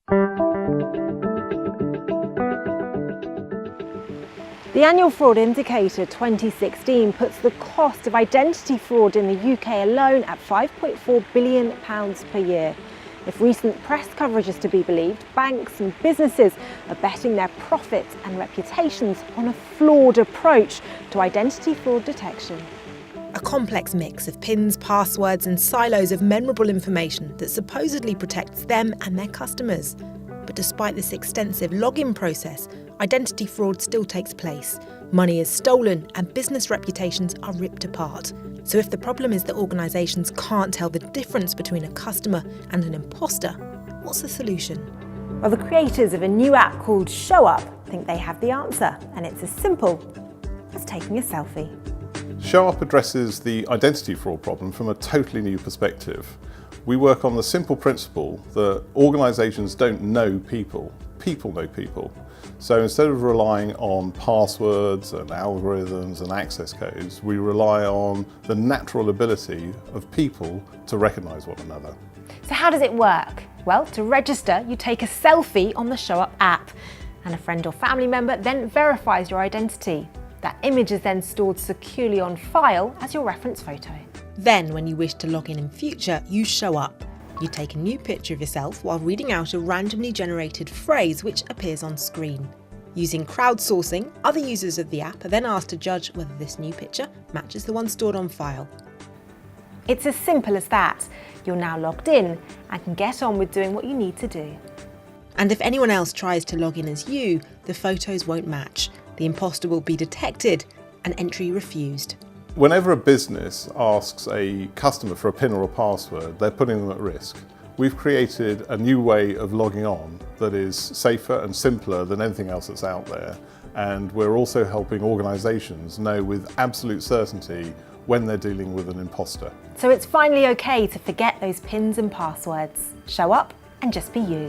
The annual fraud indicator 2016 puts the cost of identity fraud in the UK alone at £5.4 billion per year. If recent press coverage is to be believed, banks and businesses are betting their profits and reputations on a flawed approach to identity fraud detection. A complex mix of pins, passwords and silos of memorable information that supposedly protects them and their customers. But despite this extensive login process, identity fraud still takes place. Money is stolen and business reputations are ripped apart. So if the problem is that organisations can't tell the difference between a customer and an imposter, what's the solution? Well, the creators of a new app called ShowUp think they have the answer, and it's as simple as taking a selfie. ShowUp addresses the identity fraud problem from a totally new perspective. We work on the simple principle that organisations don't know people, people know people. So instead of relying on passwords and algorithms and access codes, we rely on the natural ability of people to recognise one another. So how does it work? Well, to register, you take a selfie on the ShowUp app, and a friend or family member then verifies your identity. That image is then stored securely on file as your reference photo. Then, when you wish to log in future, you ShowUp. You take a new picture of yourself while reading out a randomly generated phrase which appears on screen. Using crowdsourcing, other users of the app are then asked to judge whether this new picture matches the one stored on file. It's as simple as that. You're now logged in and can get on with doing what you need to do. And if anyone else tries to log in as you, the photos won't match. The imposter will be detected and entry refused. Whenever a business asks a customer for a PIN or a password, they're putting them at risk. We've created a new way of logging on that is safer and simpler than anything else that's out there. And we're also helping organisations know with absolute certainty when they're dealing with an imposter. So it's finally okay to forget those PINs and passwords. Show up and just be you.